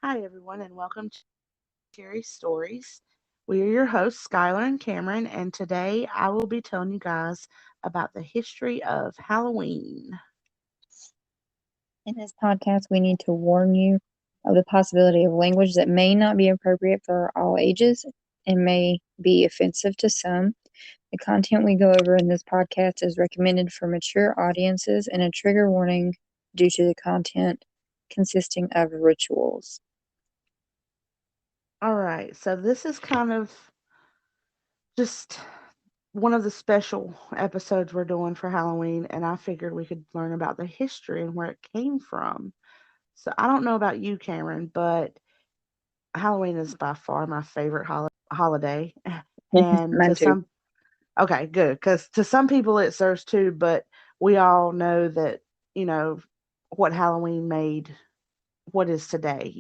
Hi, everyone, and welcome to Scary Stories. We are your hosts, Skylar and Cameron, and today I will be telling you guys about the history of Halloween. In this podcast, we need to warn you of the possibility of language that may not be appropriate for all ages and may be offensive to some. The content we go over in this podcast is recommended for mature audiences and a trigger warning due to the content consisting of rituals. All right, so this is kind of just one of the special episodes we're doing for Halloween, and I figured we could learn about the history and where it came from. So I don't know about you, Cameron, but Halloween is by far my favorite holiday. And Mine to too. some Okay, good. Because to some people it serves too, but we all know that, you know, what Halloween made what is today.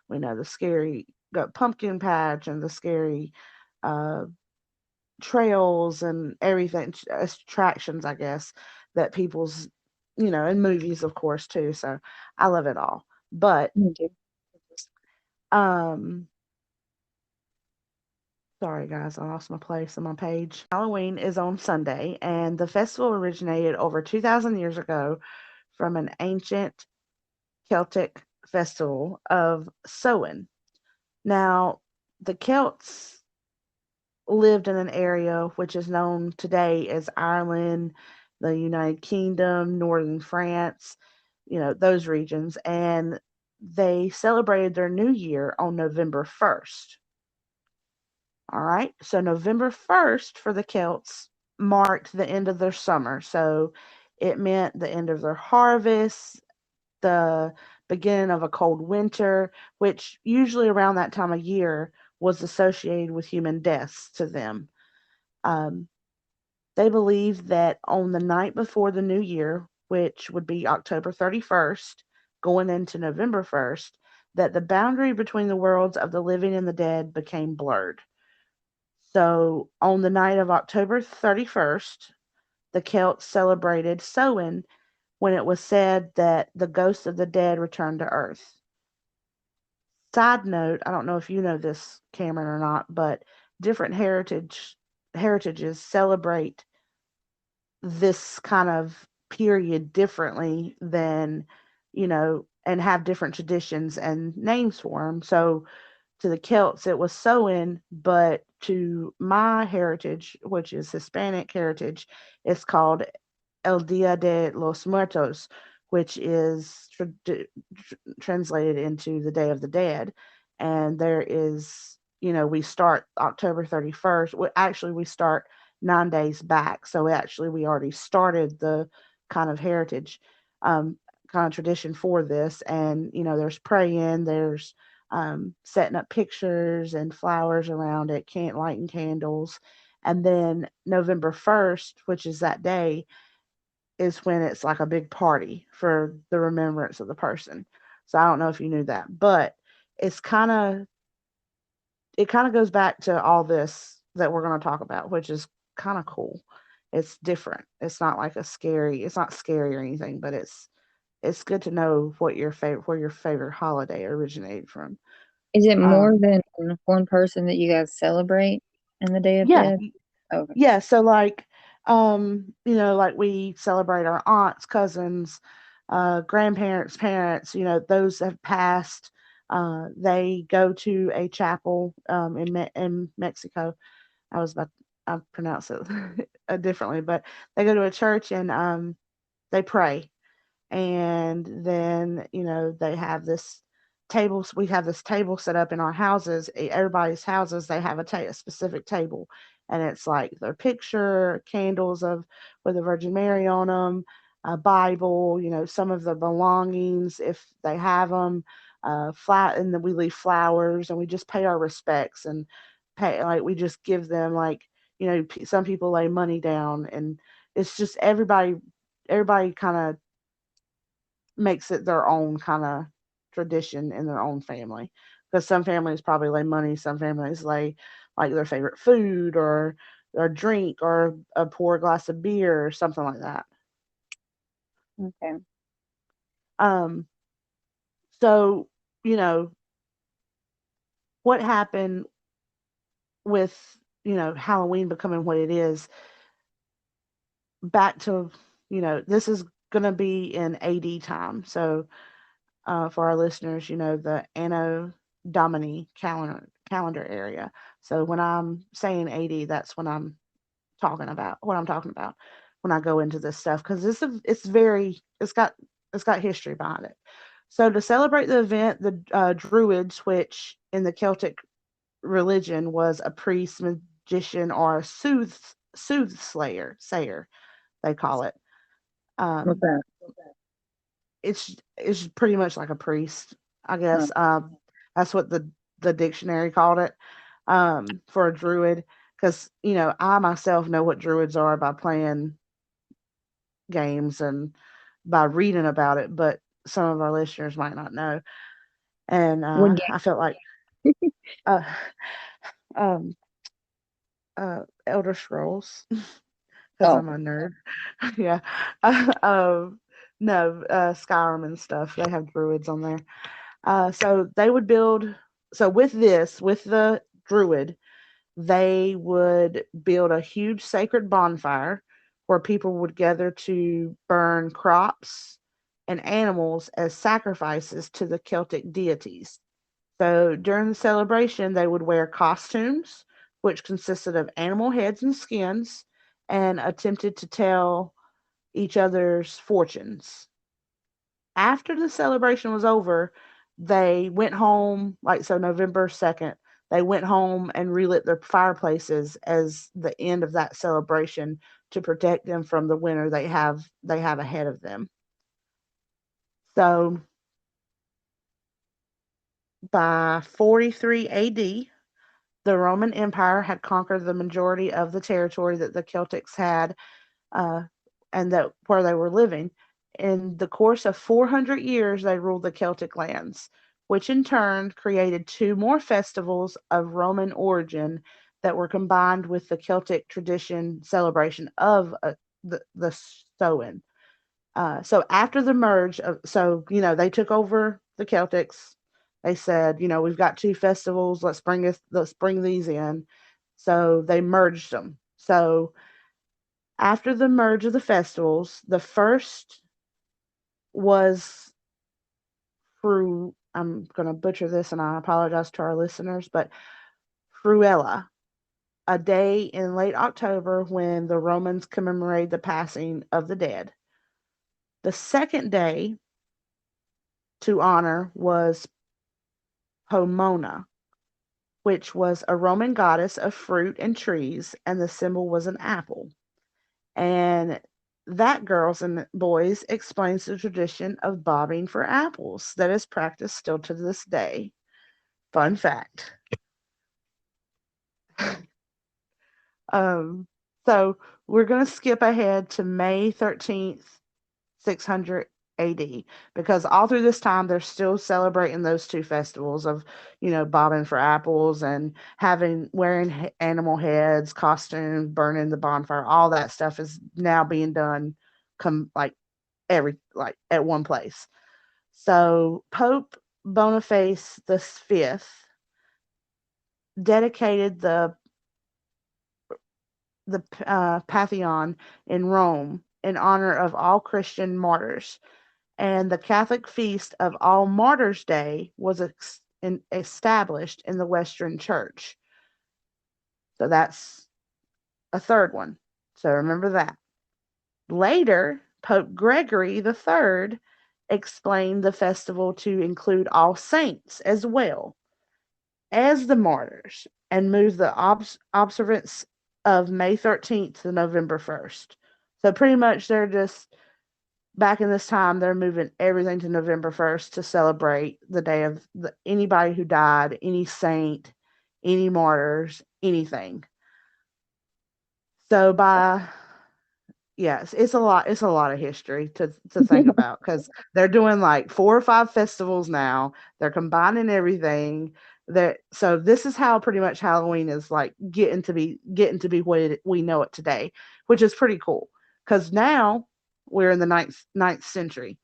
We know the scary pumpkin patch and the scary uh, trails and everything, attractions, I guess, that people's, in movies, of course, too. So I love it all. But, Me too. um, sorry, guys, I lost my place on my page. Halloween is on Sunday, and the festival originated over 2,000 years ago from an ancient Celtic festival of Samhain. Now, the Celts lived in an area which is known today as Ireland, the United Kingdom, northern France, those regions, and they celebrated their new year on November 1st. All right. So November 1st for the Celts marked the end of their summer. So it meant the end of their harvest, the beginning of a cold winter, which usually around that time of year was associated with human deaths to them. Um, they believed that on the night before the new year, which would be October 31st, going into November 1st, that the boundary between the worlds of the living and the dead became blurred. So on the night of October 31st, the Celts celebrated Samhain when it was said that the ghosts of the dead returned to Earth. Side note, I don't know if you know this, Cameron, or not, but different heritages celebrate this kind of period differently than, and have different traditions and names for them. So to the Celts, it was Samhain, but to my heritage, which is Hispanic heritage, it's called El Dia de los Muertos, which is translated into the Day of the Dead. And there is, we start October 31st. Actually, we start 9 days back. So actually, we already started the kind of heritage, um, kind of tradition for this. And, there's praying, there's setting up pictures and flowers around it, can't lighting candles. And then November 1st, which is that day, is when it's like a big party for the remembrance of the person. So I don't know if you knew that, but it's kind of it kind of goes back to all this that we're going to talk about, which is kind of cool. It's different. It's not scary or anything, but it's good to know where your favorite holiday originated from. Is it more Um than one person that you guys celebrate in the Day of yeah, Dead? Okay. yeah, so like like we celebrate our aunts, cousins, grandparents, parents, those have passed. They go to a chapel in Mexico. I was about I pronounce it differently, but they go to a church and they pray, and then they have this tables we have this table set up in our houses. Everybody's houses, they have a specific table, and it's like their picture, candles of with the Virgin Mary on them, a Bible, some of their belongings if they have them, flat, and then we leave flowers and we just pay our respects and pay, like, we just give them, like, some people lay money down, and it's just everybody kind of makes it their own kind of tradition in their own family. Because some families probably lay money, some families lay like their favorite food or drink or a pour glass of beer or something like that. Okay. Um, so you know, what happened with, Halloween becoming what it is, back to, this is going to be in AD time. So, for our listeners, the Anno Domini calendar area. So when I'm saying AD, that's when I'm talking about what I'm talking about when I go into this stuff, because it's got history behind it. So to celebrate the event, the Druids, which in the Celtic religion was a priest, magician, or a soothsayer, they call it. What's Um, that? it's pretty much like a priest, I Oh, guess. That's what the dictionary called it, for a druid. Because I myself know what druids are by playing games and by reading about it, but some of our listeners might not know. And what I felt like uh, um, Elder Scrolls, because Oh, I'm a nerd. Yeah. Um, no, Skyrim and stuff. They have druids on there. So they would build. So with the druid, they would build a huge sacred bonfire where people would gather to burn crops and animals as sacrifices to the Celtic deities. So during the celebration, they would wear costumes, which consisted of animal heads and skins, and attempted to tell each other's fortunes. After the celebration was over, they went home, like, so November 2nd, they went home and relit their fireplaces as the end of that celebration to protect them from the winter they have ahead of them. So by 43 AD, the Roman Empire had conquered the majority of the territory that the Celtics had, uh, and that where they were living. In the course of 400 years, they ruled the Celtic lands, which in turn created two more festivals of Roman origin that were combined with the Celtic tradition celebration of the Samhain. So after the merge of, so they took over the Celtics. They said, we've got two festivals. Let's bring these in. So they merged them. So after the merge of the festivals, the first was through, I'm going to butcher this and I apologize to our listeners, but Fruela, a day in late October when the Romans commemorated the passing of the dead. The second day to honor was Pomona, which was a Roman goddess of fruit and trees, and the symbol was an apple. And that, girls and boys, explains the tradition of bobbing for apples that is practiced still to this day. Fun fact. Um, so we're going to skip ahead to May 13th, 600 AD, because all through this time they're still celebrating those two festivals of, bobbing for apples and wearing animal heads, costumes, burning the bonfire. All that stuff is now being done, like at one place. So Pope Boniface V dedicated the Pantheon in Rome in honor of all Christian martyrs, and the Catholic feast of All Martyrs' Day was established in the Western Church. So that's a third one. So remember that. Later, Pope Gregory III explained the festival to include all saints as well as the martyrs, and moved the observance of May 13th to November 1st. So pretty much they're just, back in this time, they're moving everything to November 1st to celebrate the day of anybody who died, any saint, any martyrs, anything. So by Yes, it's a lot of history to think about, because they're doing like 4 or 5 festivals now. They're combining everything. So this is how pretty much Halloween is like getting to be what we know it today, which is pretty cool. Because now we're in the ninth century.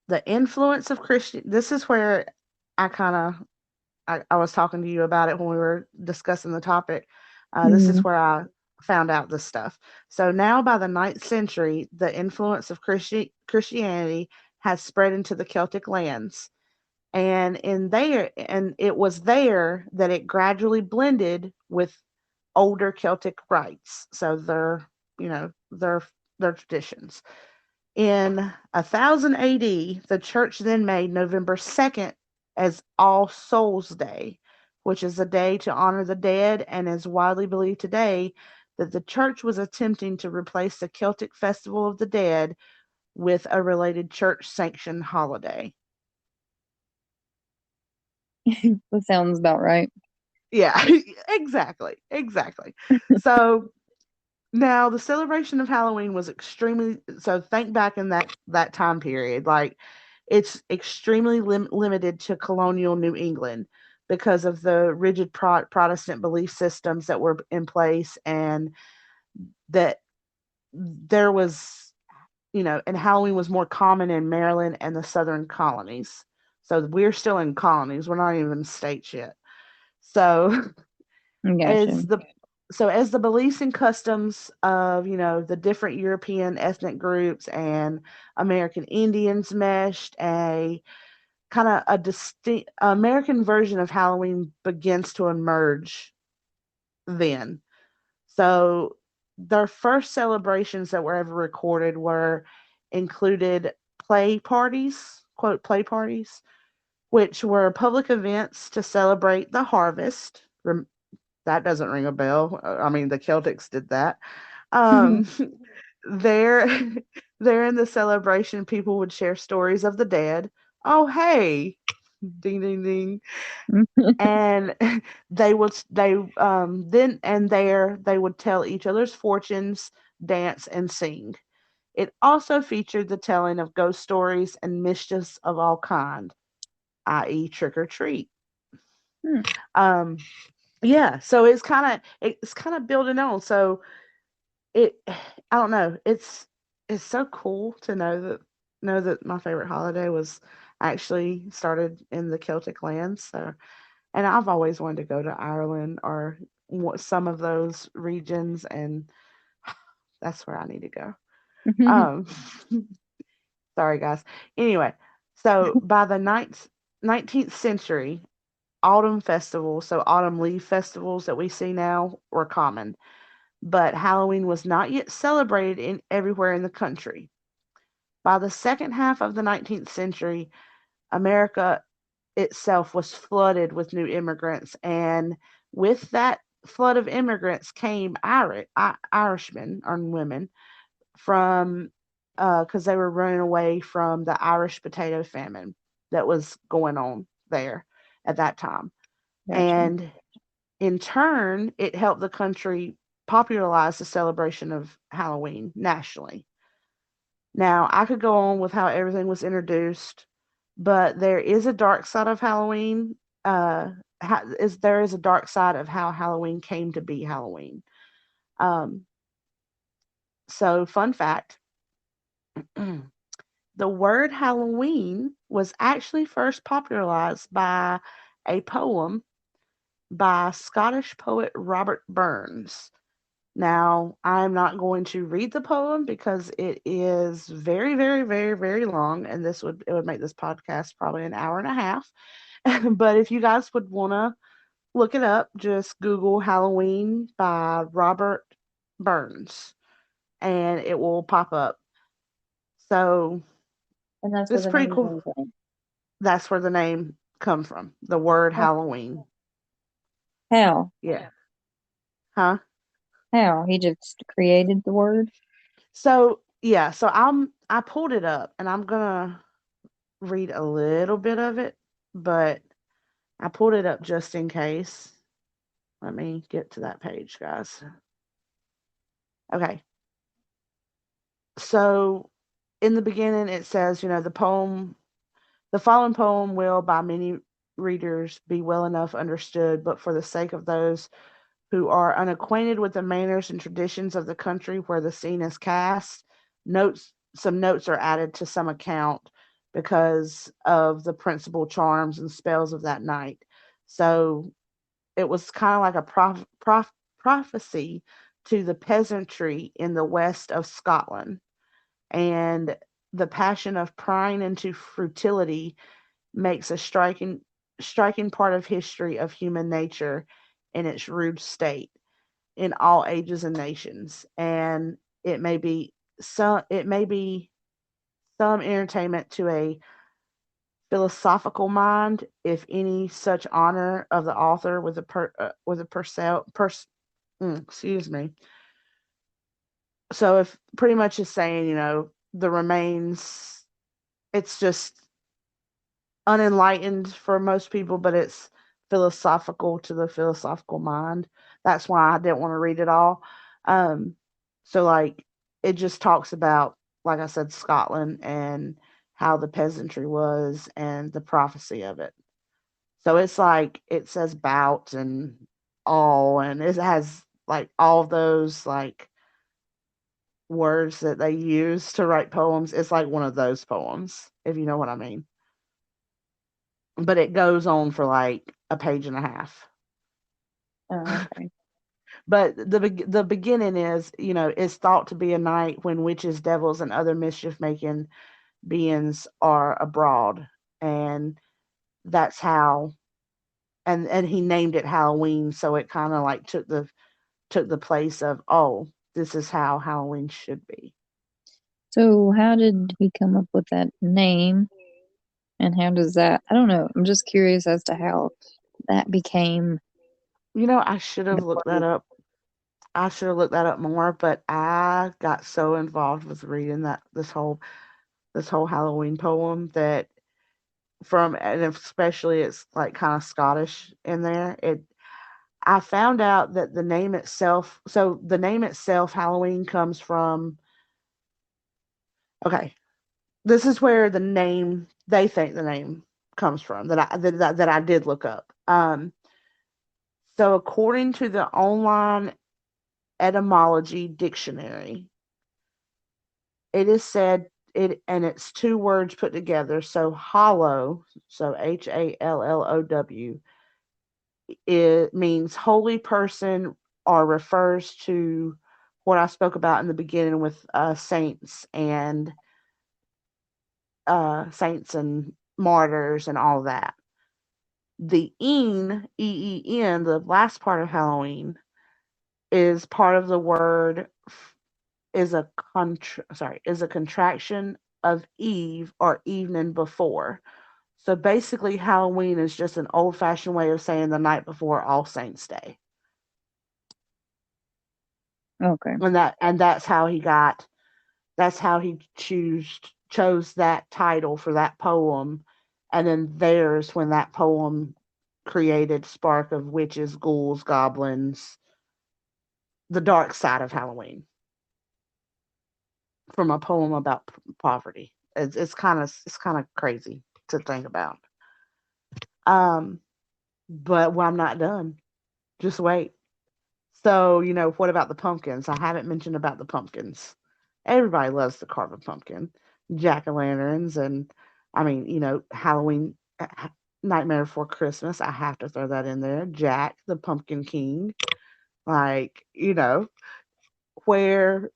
The influence of Christian. This is where I kind of I was talking to you about it when we were discussing the topic. This is Mm. where I found out this stuff. So now, by the ninth century, the influence of Christianity has spread into the Celtic lands, and it was there that it gradually blended with older Celtic rites. So their traditions. In 1000 AD, the church then made November 2nd as All Souls Day, which is a day to honor the dead, and is widely believed today that the church was attempting to replace the Celtic Festival of the Dead with a related church sanctioned holiday. That sounds about right. Yeah, exactly. Exactly. So now the celebration of Halloween was extremely, so think back in that time period, like it's extremely limited to colonial New England because of the rigid Protestant belief systems that were in place, and that there was, and Halloween was more common in Maryland and the southern colonies. So we're still in colonies. We're not even states yet. So as Gotcha. the as the beliefs and customs of the different European ethnic groups and American Indians meshed, a kind of a distinct American version of Halloween begins to emerge then. So their first celebrations that were ever recorded were included play parties, quote play parties, which were public events to celebrate the harvest. That doesn't ring a bell. I mean, the Celtics did that. Um, there, there in the celebration, people would share stories of the dead. Oh, hey, ding, ding, ding, and they then and there they would tell each other's fortunes, dance, and sing. It also featured the telling of ghost stories and mischiefs of all kind, i.e., trick or treat. Hmm. Um, yeah, so it's kind of building on. So it I don't know. It's so cool to know that my favorite holiday was actually started in the Celtic lands. So, and I've always wanted to go to Ireland or some of those regions, and that's where I need to go. Um, sorry guys. Anyway, so by the 19th century, autumn festivals, so autumn leaf festivals that we see now, were common, but Halloween was not yet celebrated in everywhere in the country. By the second half of the 19th century, America itself was flooded with new immigrants, and with that flood of immigrants came Irishmen or women from because they were running away from the Irish potato famine that was going on there at that time. Gotcha. And in turn, it helped the country popularize the celebration of Halloween nationally. Now, I could go on with how everything was introduced, but there is a dark side of Halloween. There is a dark side of how Halloween came to be Halloween. Um, so, fun fact: the word Halloween was actually first popularized by a poem by Scottish poet Robert Burns. Now, I'm not going to read the poem because it is very, very, very, very long, and it would make this podcast probably an hour and a half. But if you guys would want to look it up, just Google Halloween by Robert Burns, and it will pop up. So And that's where it's the pretty name cool. came from. That's where the name come from. The word Halloween. How? Yeah. Huh? How? He just created the word? So yeah, so I pulled it up and I'm gonna read a little bit of it, but I pulled it up just in case. Let me get to that page, guys. Okay. So in the beginning it says, the following poem will by many readers be well enough understood, but for the sake of those who are unacquainted with the manners and traditions of the country where the scene is cast, some notes are added to some account because of the principal charms and spells of that night. So it was kind of like a prophecy to the peasantry in the west of Scotland. And the passion of prying into futility makes a striking part of history of human nature in its rude state in all ages and nations. And it may be some entertainment to a philosophical mind, if any such honor of the author with a excuse me. So if pretty much is saying, the remains, it's just unenlightened for most people, but it's philosophical to the philosophical mind. That's why I didn't want to read it all. Um, so like it just talks about, like I said, Scotland and how the peasantry was and the prophecy of it. So it's like it says bout and all, and it has like all those like words that they use to write poems. It's like one of those poems, if you know what I mean. But it goes on for like a page and a half. Oh, okay. But the beginning is, is thought to be a night when witches, devils, and other mischief making beings are abroad, and that's how. And he named it Halloween, so it kind of like took the place of, oh, this is how Halloween should be. So how did he come up with that name? And how does that, I don't know. I'm just curious as to how that became I should have the looked that word. up. I should have looked that up more, but I got so involved with reading this whole Halloween poem that and especially it's like kind of Scottish in there. I found out that the name itself, Halloween, comes from. Okay, this is where they think the name comes from that I did look up. So according to the online etymology dictionary, it is said and it's two words put together. So hollow, so HALLOW, it means holy person, or refers to what I spoke about in the beginning with saints and martyrs and all that. The EEN, the last part of Halloween, is part of the word is a contraction of eve or evening before. So basically, Halloween is just an old fashioned way of saying the night before All Saints Day. Okay. And that's how he chose that title for that poem. And then theirs, when that poem created spark of witches, ghouls, goblins, the dark side of Halloween, from a poem about poverty. It's kind of crazy to think about. Um, but I'm not done. Just wait. So, what about the pumpkins? I haven't mentioned about the pumpkins. Everybody loves to carve a pumpkin, jack o' lanterns, and I mean, Halloween, Nightmare Before Christmas. I have to throw that in there. Jack, the Pumpkin King. Like, where,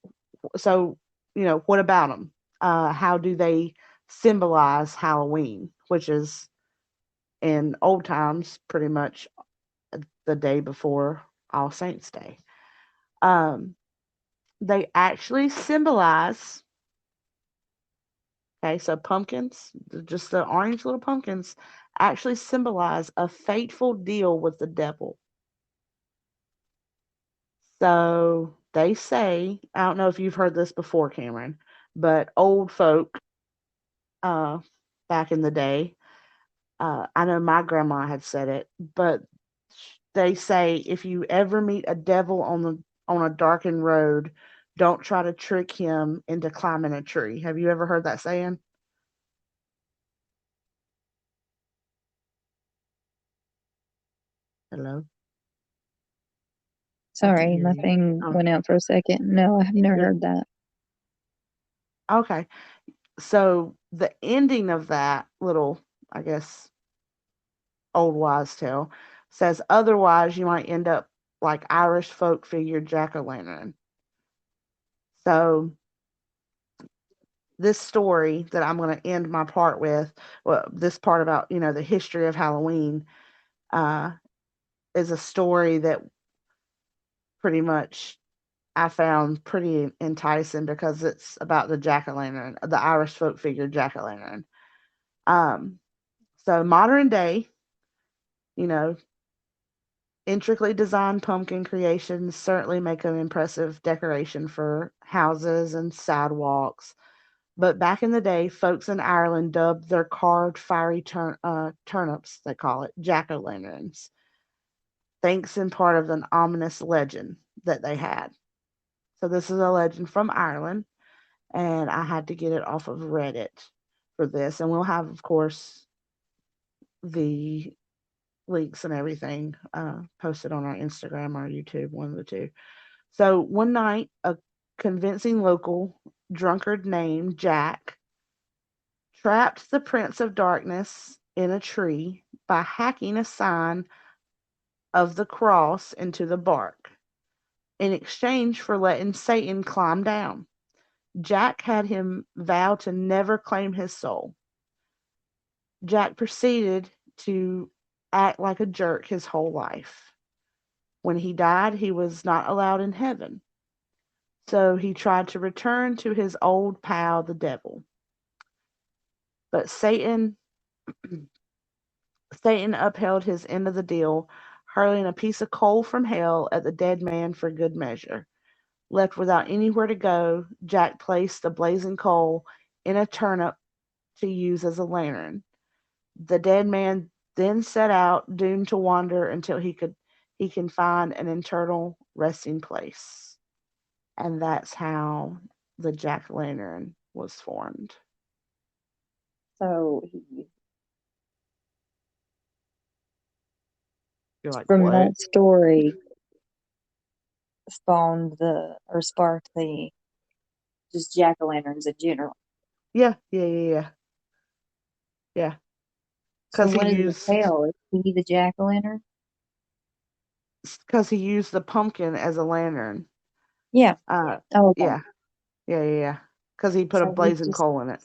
so, what about them? How do they symbolize Halloween, which is in old times pretty much the day before All Saints Day? Um, they actually symbolize, okay, so pumpkins, just the orange little pumpkins, actually symbolize a fateful deal with the devil. So they say, I don't know if you've heard this before, Cameron, but old folk, uh, back in the day, I know my grandma had said it, but they say if you ever meet a devil on a darkened road, don't try to trick him into climbing a tree. Have you ever heard that saying? Hello, I can't Sorry, hear my you. thing Oh, went out for a second. No, I have never you're heard that. okay. So the ending of that little, I guess, old wives' tale. Says otherwise, you might end up like Irish folk figure jack o' lantern. So this story that I'm going to end my part with, well, this part about the history of Halloween, uh, is a story that pretty much I found pretty enticing because it's about the jack o' lantern, the Irish folk figure jack o' lantern. Um, so modern day, you know, intricately designed pumpkin creations certainly make an impressive decoration for houses and sidewalks. But back in the day, folks in Ireland dubbed their carved fiery turnips, they call it, jack o' lanterns, thanks in part of an ominous legend that they had. So this is a legend from Ireland, and I had to get it off of Reddit for this. And we'll have, of course, the links and everything posted on our Instagram or YouTube, one of the two. So one night, a convincing local drunkard named Jack trapped the Prince of Darkness in a tree by hacking a sign of the cross into the bark in exchange for letting Satan climb down. Jack had him vow to never claim his soul. Jack proceeded to act like a jerk his whole life. When he died, he was not allowed in heaven. So he tried to return to his old pal, the devil. But Satan upheld his end of the deal, hurling a piece of coal from hell at the dead man for good measure. Left without anywhere to go, Jack placed the blazing coal in a turnip to use as a lantern. The dead man then set out, doomed to wander until he can find an eternal resting place. And that's how the jack o' lantern was formed. So You're like, from what? that story spawned the or sparked the just jack o' lanterns in general. Yeah, yeah, yeah, yeah, yeah. So Because he what does it used tell? Is he the jack o' lantern? because he used the pumpkin as a lantern. Yeah. Uh, Oh, okay. yeah, yeah, yeah, yeah. Because he put a So he blazing coal in it.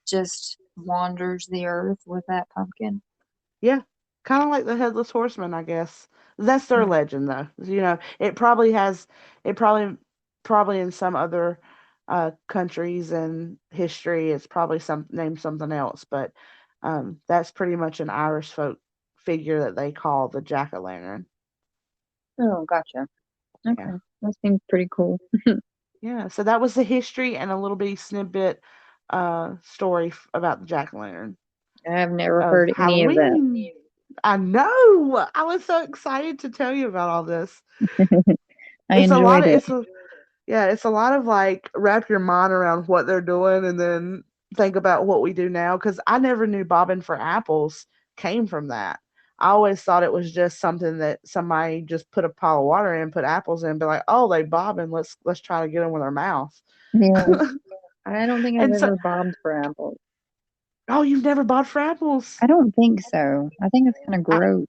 just wanders the earth with that pumpkin. Yeah, kind of like the headless horseman, I guess. That's their Mm. legend, though. It probably has. It probably in some other countries and history, it's probably some named something else. But that's pretty much an Irish folk figure that they call the jack o' lantern. Oh, gotcha. Yeah, Okay. That seems pretty cool. yeah. So that was the history and a little bitty snippet story about the jack o' lantern I've never of heard any of that. Halloween. I know. I was so excited to tell you about all this. I It's a lot enjoyed of it. it's a lot of like wrap your mind around what they're doing and then think about what we do now cuz I never knew bobbing for apples came from that. I always thought it was just something that somebody just put a pile of water in, put apples in, and be like, "Oh, they bobbing. Let's try to get them with our mouth." Yeah. I don't think I've And so, ever bobbed for apples. oh, you've never bobbed for apples? I don't think so. I think it's kind of I, gross.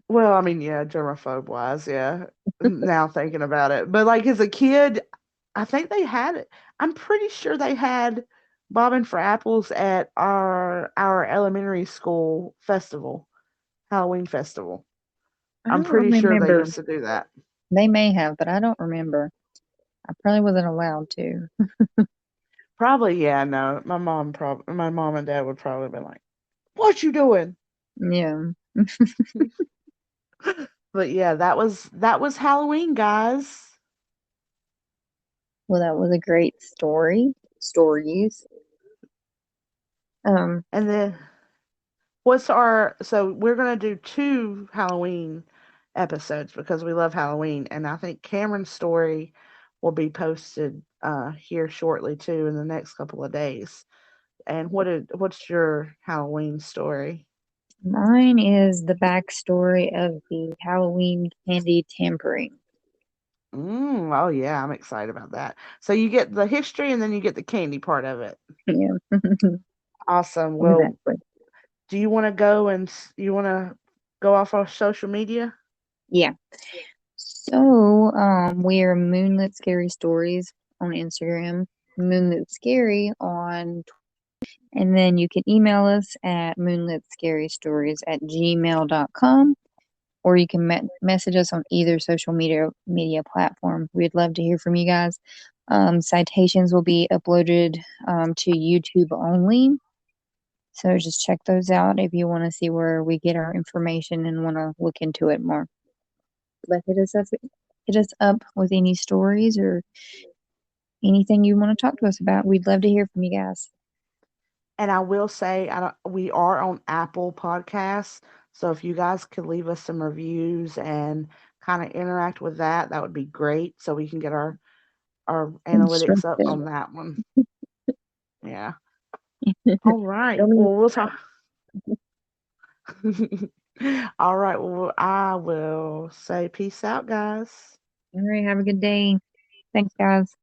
well, I mean, yeah, germaphobe wise, yeah. Now thinking about it, but like as a kid, I think they had it. I'm pretty sure they had bobbing for apples at our elementary school festival, Halloween festival. I I'm don't pretty sure they remember. used to do that. They may have, but I don't remember. I probably wasn't allowed to. Probably, yeah, no. My mom and dad would probably be like, "What you doing?" Yeah. But yeah, that was Halloween, guys. Well, that was a great story. Stories. Um, And then what's our so we're gonna do two Halloween episodes because we love Halloween, and I think Cameron's story will be posted here shortly too in the next couple of days. And what's your Halloween story? Mine is the backstory of the Halloween candy tampering. Oh yeah, I'm excited about that. So you get the history and then you get the candy part of it. Yeah, Awesome. Well, exactly. Do you want to go and you want to go off our social media? Yeah. So, we are Moonlit Scary Stories on Instagram, Moonlit Scary on, and then you can email us at moonlitscarystories@gmail.com, or you can message us on either social media platform. We'd love to hear from you guys. Citations will be uploaded to YouTube only. So just check those out if you want to see where we get our information and want to look into it more. But hit us up with any stories or anything you want to talk to us about. We'd love to hear from you guys. And I will say, we are on Apple Podcasts. So if you guys could leave us some reviews and kind of interact with that, that would be great. So we can get our analytics up Constructive. on that one. Yeah. All right. Don't Well, we'll talk. All right. Well, I will say peace out, guys. All right. Have a good day. Thanks, guys.